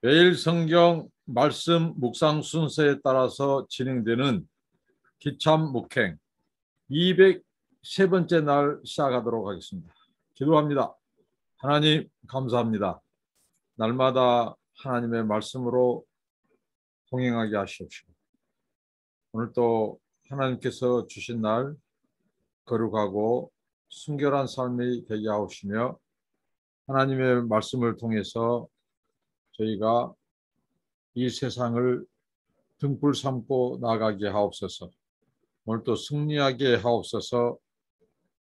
매일 성경 말씀 묵상 순서에 따라서 진행되는 기참 묵행 203번째 날 시작하도록 하겠습니다. 기도합니다. 하나님 감사합니다. 날마다 하나님의 말씀으로 동행하게 하시옵시고 오늘 또 하나님께서 주신 날 거룩하고 순결한 삶이 되게 하옵시며 하나님의 말씀을 통해서 저희가 이 세상을 등불 삼고 나가게 하옵소서. 오늘 또 승리하게 하옵소서.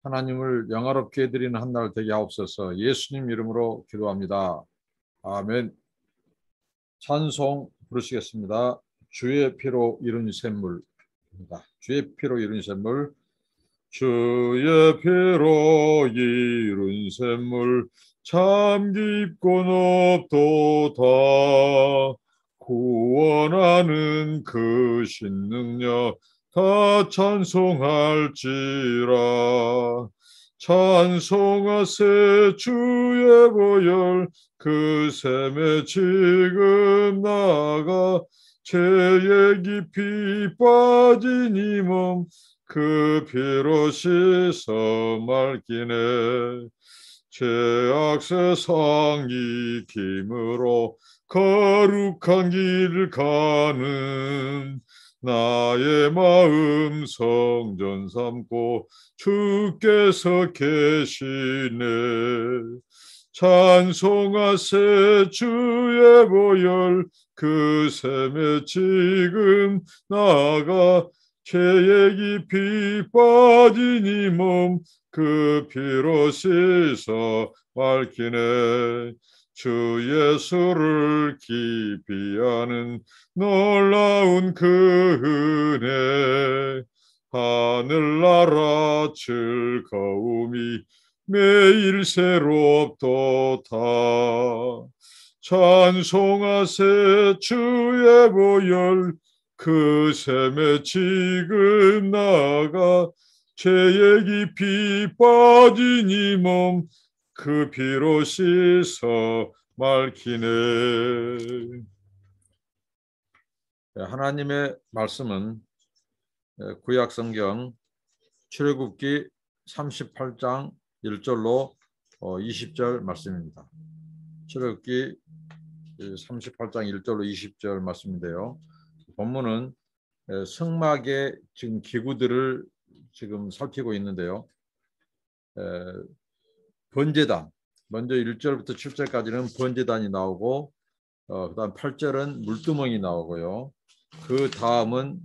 하나님을 영화롭게 드리는 한 날 되게 하옵소서. 예수님 이름으로 기도합니다. 아멘. 찬송 부르시겠습니다. 주의 피로 이룬 샘물입니다. 주의 피로 이룬 샘물. 주의 피로 이룬 샘물 참 깊고 높도다. 구원하는 그 신능력 다 찬송할지라. 찬송하세 주의 보혈 그 샘에 지금 나가 죄에 깊이 빠진 이 몸 그 피로 씻어 맑기네. 죄악 세상 익힘으로 거룩한 길 가는 나의 마음 성전 삼고 주께서 계시네. 찬송하세 주의 보혈 그 샘에 지금 나가 죄에 깊이 빠진 이 몸 그 피로 씻어 맑히네. 주 예수를 깊이 아는 놀라운 그 은혜 하늘나라 즐거움이 매일 새롭도다. 찬송하세 주의 보혈 그 샘에 지금 나가 죄에 깊이 빠진 이 몸 그 피로 씻어 맑히네. 하나님의 말씀은 구약 성경 출애굽기 38장 1절로 20절 말씀입니다. 출애굽기 38장 1절로 20절 말씀인데요. 본문은 성막의 지금 기구들을 지금 살피고 있는데요. 번제단, 먼저 1절부터 7절까지는 번제단이 나오고 그다음 8절은 물두멍이 나오고요. 그 다음은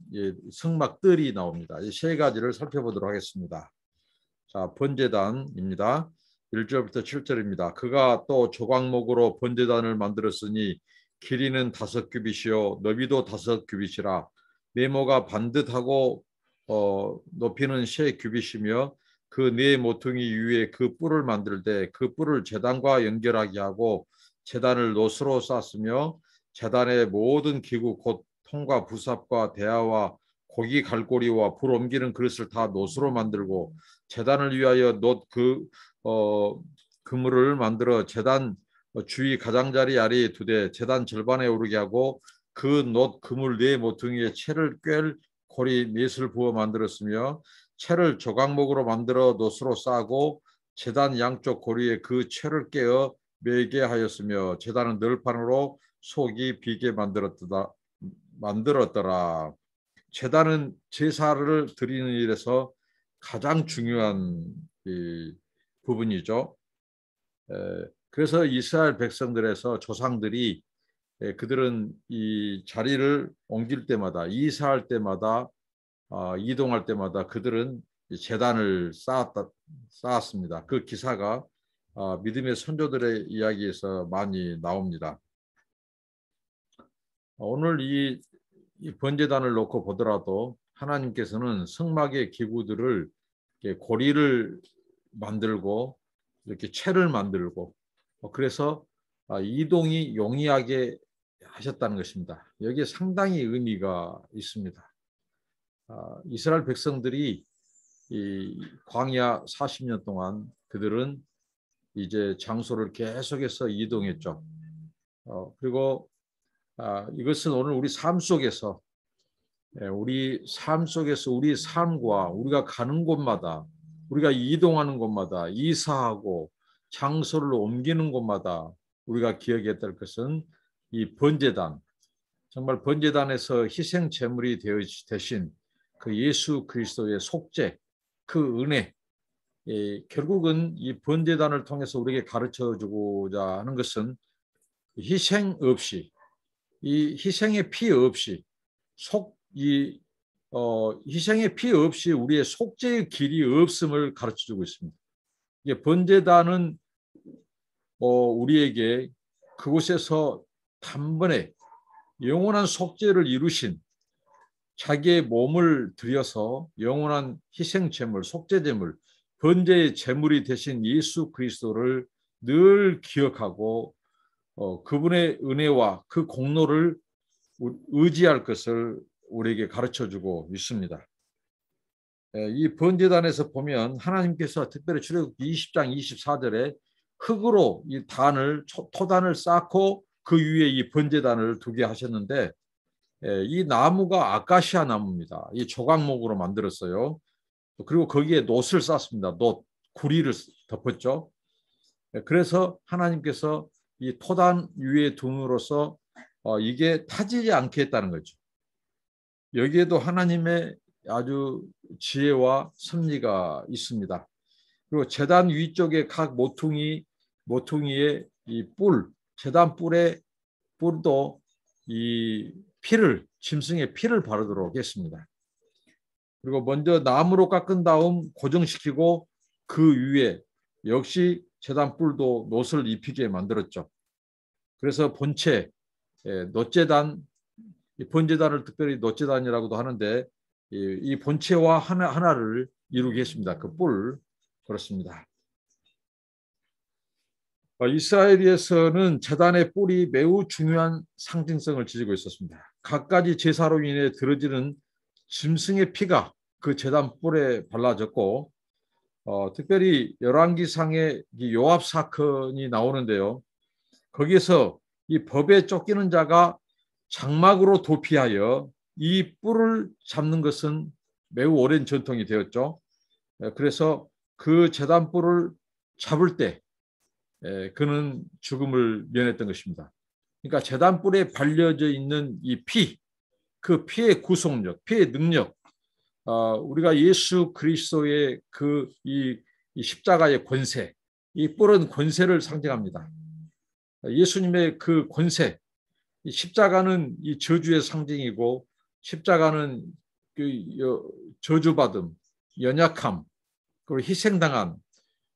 성막들이 나옵니다. 이 세 가지를 살펴보도록 하겠습니다. 자, 번제단입니다. 1절부터 7절입니다. 그가 또 조각목으로 번제단을 만들었으니 길이는 5규빗이요 너비도 5규빗이라. 네모가 반듯하고 높이는 3규빗이며 그 네 모퉁이 위에 그 뿔을 만들 때 그 뿔을 제단과 연결하게 하고 제단을 노스로 쌓았으며 제단의 모든 기구 곧 통과 부삽과 대야와 고기 갈고리와 불 옮기는 그릇을 다 노스로 만들고 제단을 위하여 놋 그물을 만들어 제단 주위 가장자리 아래에 두되 제단 절반에 오르게 하고 그 놋 그물 네 모퉁이에 채를 꿰 고리 넷을 부어 만들었으며 채를 조각목으로 만들어 놋으로 싸고 제단 양쪽 고리에 그 채를 깨어 매게 하였으며 제단은 널판으로 속이 비게 만들었더라. 제단은 제사를 드리는 일에서 가장 중요한 부분이죠. 그래서 이스라엘 백성들에서 조상들이 그들은 이 자리를 옮길 때마다 이사할 때마다 이동할 때마다 그들은 제단을 쌓았습니다. 그 기사가 믿음의 선조들의 이야기에서 많이 나옵니다. 오늘 이 번제단을 놓고 보더라도 하나님께서는 성막의 기구들을 고리를 만들고 이렇게 채를 만들고 그래서 이동이 용이하게 하셨다는 것입니다. 여기에 상당히 의미가 있습니다. 이스라엘 백성들이 이 광야 40년 동안 그들은 이제 장소를 계속해서 이동했죠. 그리고 이것은 오늘 우리 삶 속에서 우리 삶과 우리가 가는 곳마다 우리가 이동하는 곳마다 이사하고 장소를 옮기는 곳마다 우리가 기억해야 될 것은 이 번제단, 정말 번제단에서 희생 제물이 되신 그 예수 그리스도의 속죄, 그 은혜, 결국은 이 번제단을 통해서 우리에게 가르쳐 주고자 하는 것은 희생 없이, 이 희생의 피 없이 희생의 피 없이 우리의 속죄의 길이 없음을 가르쳐 주고 있습니다. 이게 번제단은 우리에게 그곳에서 단번에 영원한 속죄를 이루신 자기의 몸을 들여서 영원한 희생 제물, 속죄 제물, 번제의 제물이 되신 예수 그리스도를 늘 기억하고 그분의 은혜와 그 공로를 의지할 것을 우리에게 가르쳐주고 있습니다. 이 번제단에서 보면 하나님께서 특별히 출애굽기 20장 24절에 흙으로 이 토단을 쌓고 그 위에 이 번제단을 두게 하셨는데 이 나무가 아카시아 나무입니다. 이 조각목으로 만들었어요. 그리고 거기에 놋을 쌓습니다. 구리를 덮었죠. 그래서 하나님께서 이 토단 위에 둠으로써 이게 타지지 않게 했다는 거죠. 여기에도 하나님의 아주 지혜와 섭리가 있습니다. 그리고 제단 위쪽에 각 모퉁이의 이 제단 뿔도 이 짐승의 피를 바르도록 했습니다. 그리고 먼저 나무로 깎은 다음 고정시키고 그 위에 역시 제단 뿔도 놋을 입히게 만들었죠. 그래서 본체, 놋제단, 번제단을 특별히 놋제단이라고도 하는데 이 본체와 하나를 이루게 했습니다. 그 뿔, 그렇습니다. 이스라엘에서는 제단의 뿔이 매우 중요한 상징성을 지니고 있었습니다. 갖가지 제사로 인해 들어지는 짐승의 피가 그 제단 뿔에 발라졌고 특별히 열왕기상의 요압 사건이 나오는데요. 거기에서 이 법에 쫓기는 자가 장막으로 도피하여 이 뿔을 잡는 것은 매우 오랜 전통이 되었죠. 그래서 그 제단 뿔을 잡을 때 그는 죽음을 면했던 것입니다. 그러니까 제단 뿔에 발려져 있는 이 그 피의 구속력, 피의 능력, 우리가 예수 그리스도의 이 십자가의 권세, 이 뿔은 권세를 상징합니다. 예수님의 그 권세, 이 십자가는 이 저주의 상징이고 십자가는 그 저주받음, 연약함, 그리고 희생당한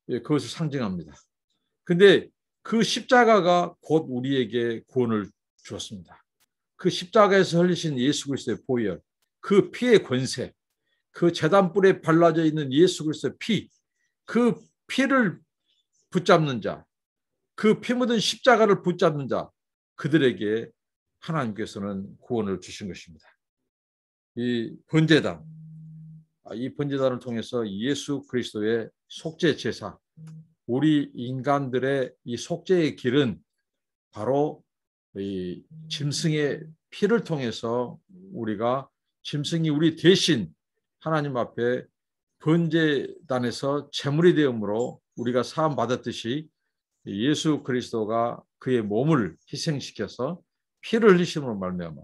그것을 상징합니다. 근데 그 십자가가 곧 우리에게 구원을 주었습니다. 그 십자가에서 흘리신 예수 그리스도의 보혈, 그 피의 권세, 그 제단뿔에 발라져 있는 예수 그리스도의 그 피를 붙잡는 자, 그 피 묻은 십자가를 붙잡는 자, 그들에게 하나님께서는 구원을 주신 것입니다. 이 번제단을 통해서 예수 그리스도의 속죄 제사, 우리 인간들의 이 속죄의 길은 바로 이 짐승의 피를 통해서 짐승이 우리 대신 하나님 앞에 번제단에서 제물이 되므로 우리가 사함 받았듯이 예수 그리스도가 그의 몸을 희생시켜서 피를 흘리심으로 말미암아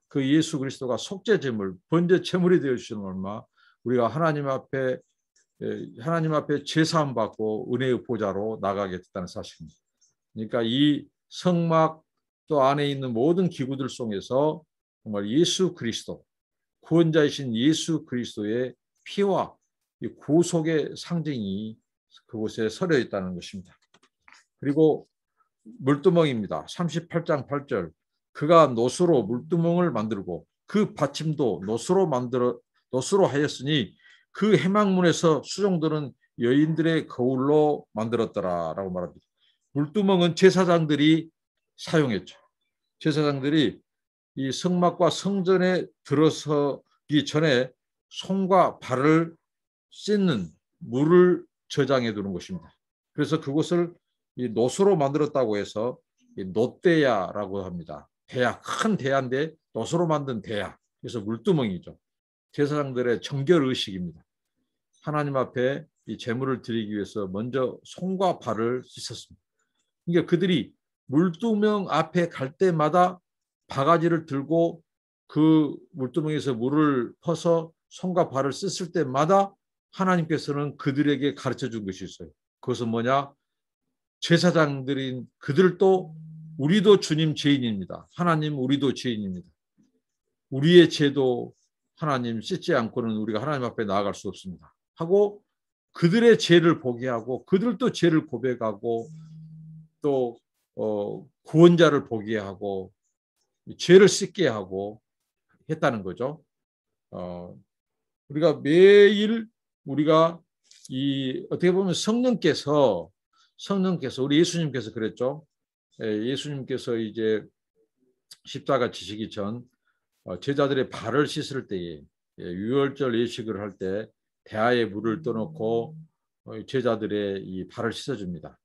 그 예수 그리스도가 속죄 제물, 번제 제물이 되어 주시는 얼마 우리가 하나님 앞에 제사함 받고 은혜의 보좌로 나가게 됐다는 사실입니다. 그러니까 이 성막 또 안에 있는 모든 기구들 속에서 정말 예수 그리스도, 구원자이신 예수 그리스도의 피와 구속의 상징이 그곳에 서려 있다는 것입니다. 그리고 물두멍입니다. 38장 8절. 그가 놋으로 물두멍을 만들고 그 받침도 놋으로 하였으니 그 해망문에서 수종들은 여인들의 거울로 만들었더라라고 말합니다. 물두멍은 제사장들이 사용했죠. 제사장들이 이 성막과 성전에 들어서기 전에 손과 발을 씻는 물을 저장해 두는 것입니다. 그래서 그곳을 이 놋으로 만들었다고 해서 놋대야라고 합니다. 대야, 큰 대야인데 놋으로 만든 대야. 그래서 물두멍이죠. 제사장들의 정결 의식입니다. 하나님 앞에 이 제물을 드리기 위해서 먼저 손과 발을 씻었습니다. 그러니까 그들이 물두멍 앞에 갈 때마다 바가지를 들고 그 물두멍에서 물을 퍼서 손과 발을 씻을 때마다 하나님께서는 그들에게 가르쳐 준 것이 있어요. 그것은 뭐냐? 제사장들인 그들도 우리도 주님 죄인입니다. 하나님 우리도 죄인입니다. 우리의 죄도 하나님 씻지 않고는 우리가 하나님 앞에 나아갈 수 없습니다. 하고 그들의 죄를 보게 하고 그들도 죄를 고백하고 또 구원자를 보게 하고 죄를 씻게 하고 했다는 거죠. 우리가 매일 우리가 이 어떻게 보면 성령께서 우리 예수님께서 그랬죠. 예수님께서 이제 십자가 지시기 전 제자들의 발을 씻을 때에 유월절 예식을 할 때 대야에 물을 떠놓고 제자들의 이 발을 씻어줍니다.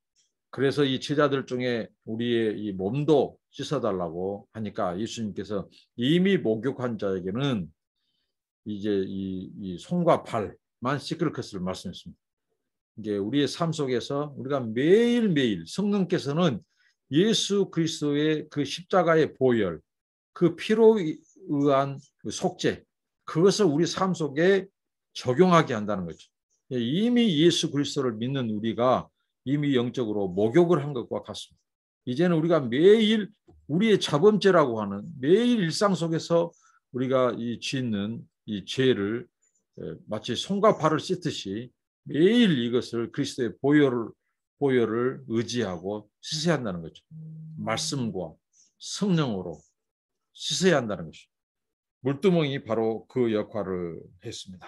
그래서 이 제자들 중에 우리의 이 몸도 씻어달라고 하니까 예수님께서 이미 목욕한 자에게는 이제 이 손과 발만 씻을 것을 말씀했습니다. 이제 우리의 삶 속에서 우리가 매일매일 성령께서는 예수 그리스도의 그 십자가의 보혈, 그 피로 의한 그 속죄, 그것을 우리 삶 속에 적용하게 한다는 거죠. 이미 예수 그리스도를 믿는 우리가 이미 영적으로 목욕을 한 것과 같습니다. 이제는 우리가 매일 우리의 자범죄라고 하는 매일 일상 속에서 우리가 이 짓는 이 죄를 마치 손과 발을 씻듯이 매일 이것을 그리스도의 보혈을 의지하고 씻어야 한다는 거죠. 말씀과 성령으로 씻어야 한다는 것이죠. 물두멍이 바로 그 역할을 했습니다.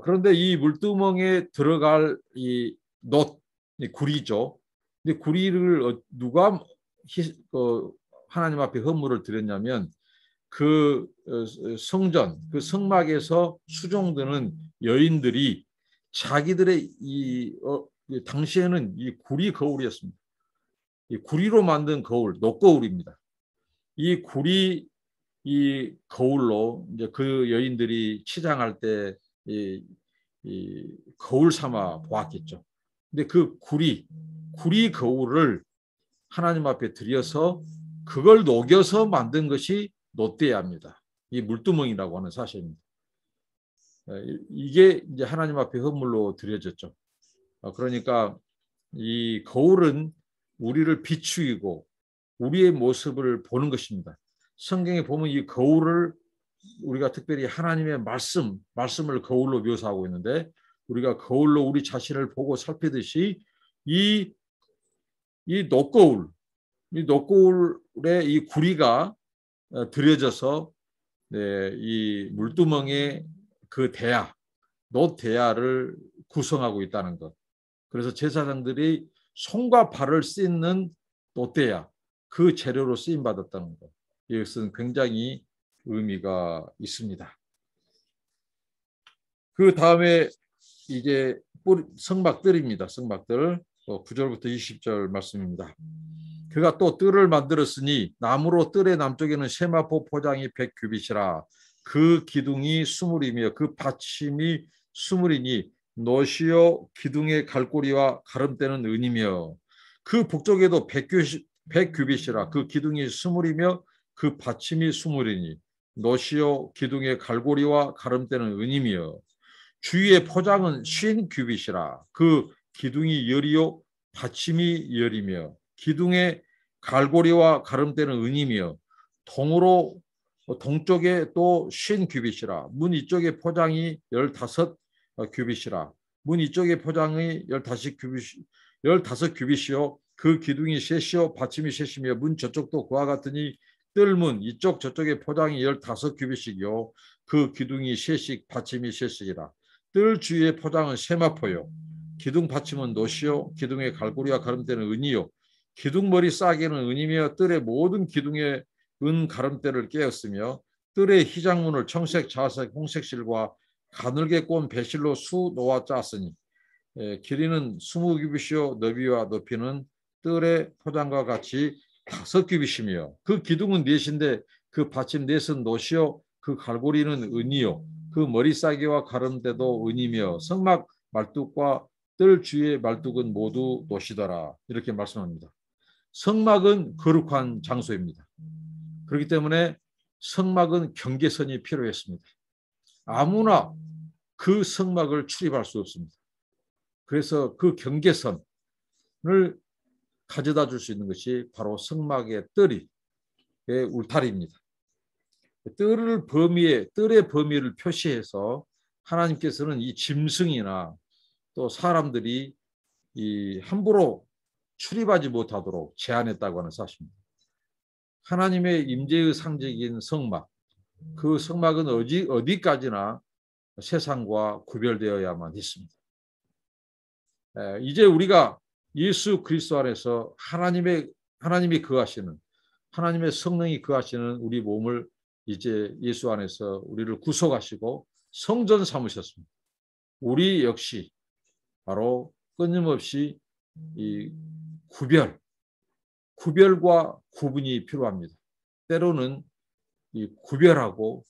그런데 이 물두멍에 들어갈 이 놋, 이 구리죠. 근데 구리를 누가 하나님 앞에 헌물을 드렸냐면 그 성전, 그 성막에서 수종드는 여인들이 자기들의 당시에는 이 구리 거울이었습니다. 이 구리로 만든 거울, 놋거울입니다. 이 구리 이 거울로 이제 그 여인들이 치장할 때 이 거울 삼아 보았겠죠. 근데 그 구리 거울을 하나님 앞에 드려서 그걸 녹여서 만든 것이 놋대야입니다. 이 물두멍이라고 하는 사실입니다. 이게 이제 하나님 앞에 헌물로 드려졌죠. 그러니까 이 거울은 우리를 비추이고 우리의 모습을 보는 것입니다. 성경에 보면 이 거울을 우리가 특별히 하나님의 말씀을 거울로 묘사하고 있는데 우리가 거울로 우리 자신을 보고 살피듯이 이 놋거울, 이 놋거울에 이 구리가 들여져서 이 물두멍의 그 대야, 놋 대야를 구성하고 있다는 것. 그래서 제사장들이 손과 발을 씻는 놋대야, 그 재료로 쓰임 받았다는 것. 이것은 굉장히 의미가 있습니다. 그 다음에 이제 성막들입니다. 성막들 9절부터 20절 말씀입니다. 그가 또 뜰을 만들었으니 나무로 뜰의 남쪽에는 세마포 포장이 100규빗이라 그 기둥이 20이며 그 받침이 20이니 놋이요 기둥의 갈고리와 가름대는 은이며 그 북쪽에도 100규빗이라 그 기둥이 20이며 그 받침이 20이니 놋이요 기둥의 갈고리와 가름대는 은이며 주위의 포장은 50규빗이라 그 기둥이 열이요 받침이 열이며 기둥의 갈고리와 가름대는 은이며 동쪽에 또 50규빗이라 문 이쪽에 포장이 15규빗이라 문 이쪽에 포장이 15규빗이요 그 기둥이 셋이요 받침이 셋이며 문 저쪽도 그와 같으니 뜰문 이쪽 저쪽에 포장이 15규빗이요 그 기둥이 셋씩 받침이 셋씩이라 뜰 주위의 포장은 세마포요 기둥 받침은 놋이요 기둥의 갈고리와 가름대는 은이요 기둥머리 싸개는 은이며 뜰의 모든 기둥에 은 가름대를 깨었으며 뜰의 희장문을 청색, 자색, 홍색 실과 가늘게 꼰 배실로 수 놓아 짰으니 길이는 20규빗이요 너비와 높이는 뜰의 포장과 같이 5규빗이며 그 기둥은 넷인데 그 받침 넷은 노시요 그 갈고리는 은이요 그 머리싸개와 가름대도 은이며 성막 말뚝과 뜰 주위의 말뚝은 모두 노시더라. 이렇게 말씀합니다. 성막은 거룩한 장소입니다. 그렇기 때문에 성막은 경계선이 필요했습니다. 아무나 그 성막을 출입할 수 없습니다. 그래서 그 경계선을 가져다 줄 수 있는 것이 바로 성막의 뜰의 울타리입니다. 뜰의 범위를 표시해서 하나님께서는 이 짐승이나 또 사람들이 함부로 출입하지 못하도록 제한했다고 하는 사실입니다. 하나님의 임재의 상징인 성막, 그 성막은 어디까지나 세상과 구별되어야만 했습니다. 이제 우리가 예수 그리스도 안에서 하나님이 거하시는 하나님의 성령이 거하시는 우리 몸을 이제 예수 안에서 우리를 구속하시고 성전 삼으셨습니다. 우리 역시 바로 끊임없이 이 구별과 구분이 필요합니다. 때로는 이 구별하고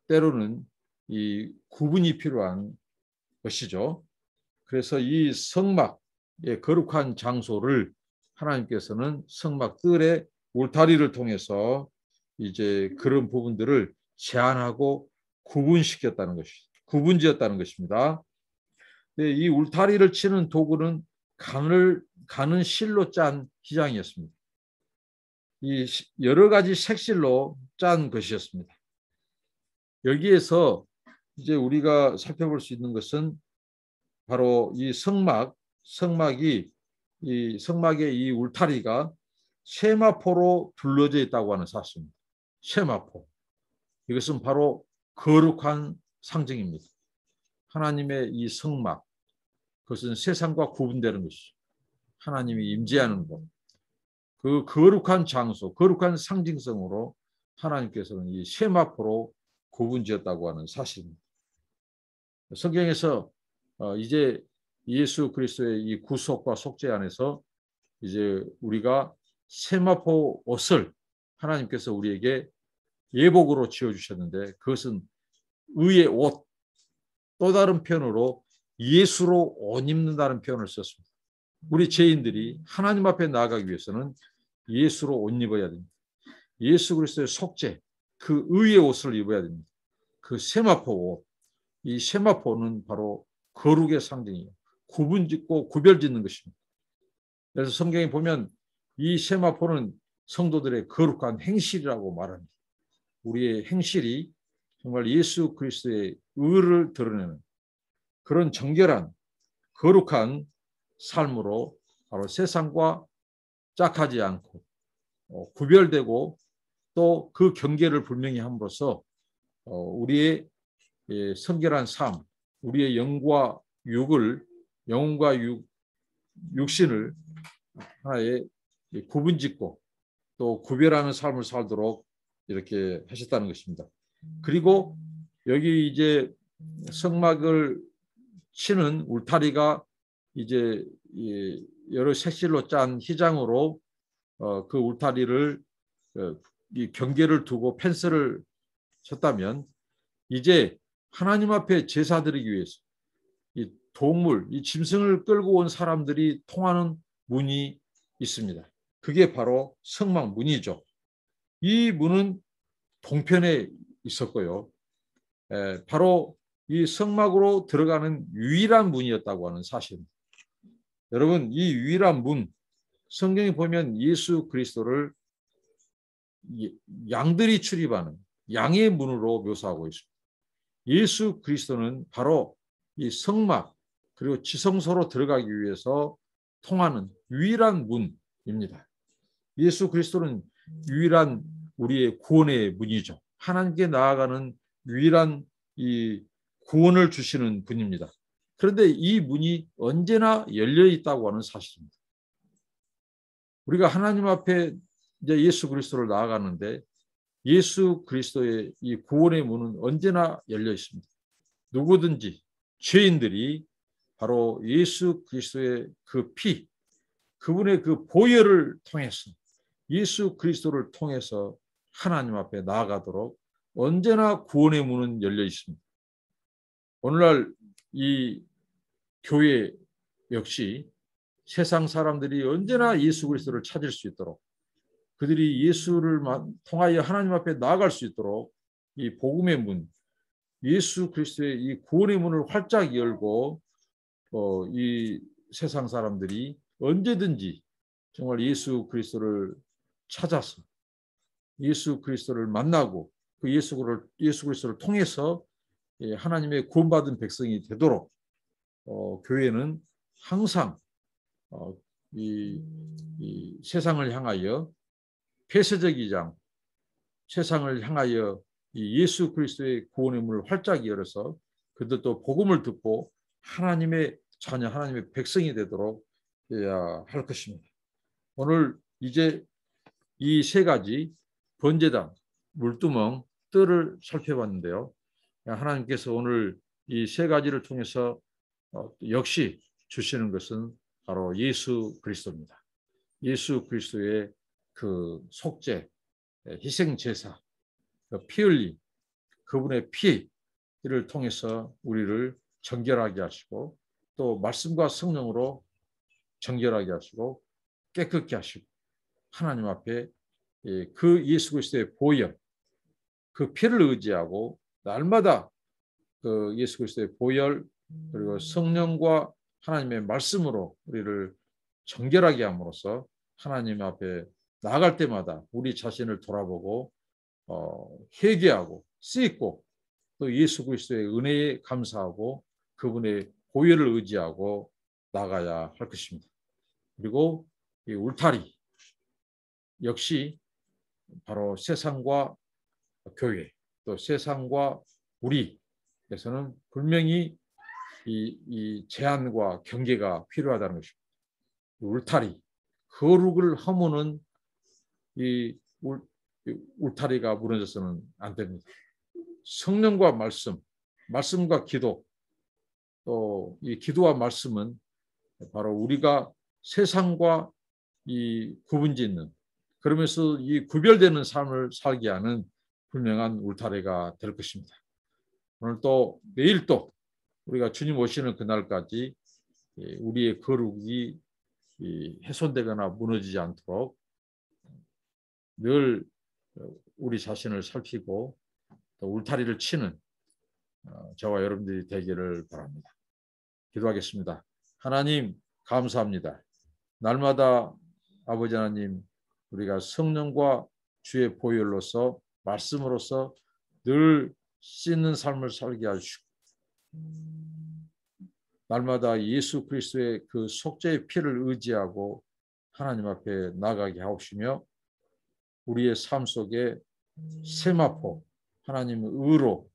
때로는 이 구분이 필요한 것이죠. 그래서 이 성막의 거룩한 장소를 하나님께서는 성막 뜰의 울타리를 통해서 이제 그런 부분들을 제한하고 구분지었다는 것입니다. 이 울타리를 치는 도구는 가는 실로 짠 기장이었습니다. 이 여러 가지 색실로 짠 것이었습니다. 여기에서 이제 우리가 살펴볼 수 있는 것은 바로 이 성막의 이 울타리가 세마포로 둘러져 있다고 하는 사실입니다. 세마포. 이것은 바로 거룩한 상징입니다. 하나님의 이 성막, 그것은 세상과 구분되는 것이죠. 하나님이 임재하는 곳. 그 거룩한 장소, 거룩한 상징성으로 하나님께서는 이 세마포로 구분지었다고 하는 사실입니다. 성경에서 이제 예수 그리스도의 이 구속과 속죄 안에서 이제 우리가 세마포 옷을 하나님께서 우리에게 예복으로 지어주셨는데 그것은 의의 옷, 또 다른 표현으로 예수로 옷 입는다는 표현을 썼습니다. 우리 죄인들이 하나님 앞에 나아가기 위해서는 예수로 옷 입어야 됩니다. 예수 그리스도의 속죄, 그 의의 옷을 입어야 됩니다. 그 세마포 옷, 이 세마포는 바로 거룩의 상징이에요. 구분짓고 구별짓는 것입니다. 그래서 성경에 보면 이 세마포는 성도들의 거룩한 행실이라고 말합니다. 우리의 행실이 정말 예수 그리스도의 의를 드러내는 그런 정결한 거룩한 삶으로 바로 세상과 짝하지 않고 구별되고 또 그 경계를 분명히 함으로써 우리의 성결한 삶, 우리의 영과 육신을 하나의 구분짓고 또 구별하는 삶을 살도록 이렇게 하셨다는 것입니다. 그리고 여기 이제 성막을 치는 울타리가 이제 여러 색실로 짠 휘장으로 그 울타리를 이 경계를 두고 펜스를 쳤다면 이제 하나님 앞에 제사 드리기 위해서 이 동물, 이 짐승을 끌고 온 사람들이 통하는 문이 있습니다. 그게 바로 성막 문이죠. 이 문은 동편에 있었고요. 바로 이 성막으로 들어가는 유일한 문이었다고 하는 사실입니다. 여러분, 이 유일한 문, 성경에 보면 예수 그리스도를 양들이 출입하는 양의 문으로 묘사하고 있습니다. 예수 그리스도는 바로 이 성막 그리고 지성소로 들어가기 위해서 통하는 유일한 문입니다. 예수 그리스도는 유일한 우리의 구원의 문이죠. 하나님께 나아가는 유일한 이 구원을 주시는 분입니다. 그런데 이 문이 언제나 열려 있다고 하는 사실입니다. 우리가 하나님 앞에 이제 예수 그리스도를 나아가는데 예수 그리스도의 이 구원의 문은 언제나 열려 있습니다. 누구든지 죄인들이 바로 예수 그리스도의 그 피, 그분의 그 보혈을 통해서 예수 그리스도를 통해서 하나님 앞에 나아가도록 언제나 구원의 문은 열려 있습니다. 오늘날 이 교회 역시 세상 사람들이 언제나 예수 그리스도를 찾을 수 있도록 그들이 예수를 통하여 하나님 앞에 나아갈 수 있도록 이 복음의 문, 예수 그리스도의 이 구원의 문을 활짝 열고 이 세상 사람들이 언제든지 정말 예수 그리스도를 찾아서 예수 그리스도를 만나고 그 예수 그리스도를 통해서 하나님의 구원받은 백성이 되도록 교회는 항상 이 세상을 향하여 폐쇄적이지 않고 세상을 향하여 이 예수 그리스도의 구원의 문을 활짝 열어서 그들도 복음을 듣고 하나님의 자녀, 하나님의 백성이 되도록 해야 할 것입니다. 오늘 이제 이 세 가지 번제단, 물두멍, 뜰을 살펴봤는데요. 하나님께서 오늘 이 세 가지를 통해서 역시 주시는 것은 바로 예수 그리스도입니다. 예수 그리스도의 그 속죄, 희생 제사, 피 흘림, 그분의 피를 통해서 우리를 정결하게 하시고 또 말씀과 성령으로 정결하게 하시고 깨끗게 하시고 하나님 앞에 그 예수 그리스도의 보혈, 그 피를 의지하고 날마다 그 예수 그리스도의 보혈 그리고 성령과 하나님의 말씀으로 우리를 정결하게 함으로써 하나님 앞에 나아갈 때마다 우리 자신을 돌아보고 회개하고 씻고 또 예수 그리스도의 은혜에 감사하고 그분의 보혈을 의지하고 나가야 할 것입니다. 그리고 이 울타리 역시 바로 세상과 교회 또 세상과 우리에서는 분명히 이 제한과 경계가 필요하다는 것입니다. 울타리, 거룩을 허무는 이 울타리가 무너져서는 안 됩니다. 성령과 말씀, 말씀과 기도, 또 이 기도와 말씀은 바로 우리가 세상과 이 구분짓는 그러면서 이 구별되는 삶을 살게 하는 분명한 울타리가 될 것입니다. 오늘 또 내일 또 우리가 주님 오시는 그날까지 우리의 거룩이 훼손되거나 무너지지 않도록 늘 우리 자신을 살피고 또 울타리를 치는 저와 여러분들이 되기를 바랍니다. 기도하겠습니다. 하나님 감사합니다. 날마다 아버지 하나님 우리가 성령과 주의 보혈로서 말씀으로서 늘 씻는 삶을 살게 하시고 날마다 예수 그리스도의 그 속죄의 피를 의지하고 하나님 앞에 나가게 하옵시며 우리의 삶 속에 세마포 하나님의 의로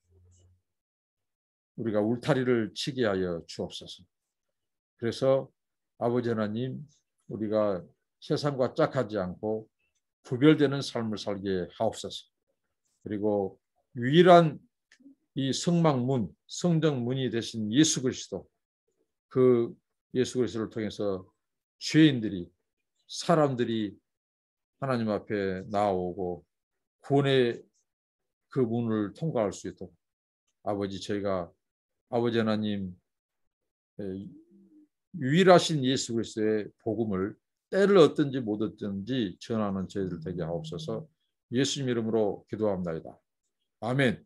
우리가 울타리를 치게 하여 주옵소서. 그래서 아버지 하나님 우리가 세상과 짝하지 않고 구별되는 삶을 살게 하옵소서. 그리고 유일한 이 성막문, 성정문이 되신 예수 그리스도 그 예수 그리스도를 통해서 죄인들이 사람들이 하나님 앞에 나오고 구원의 그 문을 통과할 수 있도록 아버지 저희가 아버지 하나님 유일하신 예수 그리스도의 복음을 때를 얻든지 못 얻든지 전하는 저희들 되게 하옵소서. 예수님 이름으로 기도합니다. 아멘.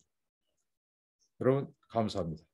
여러분 감사합니다.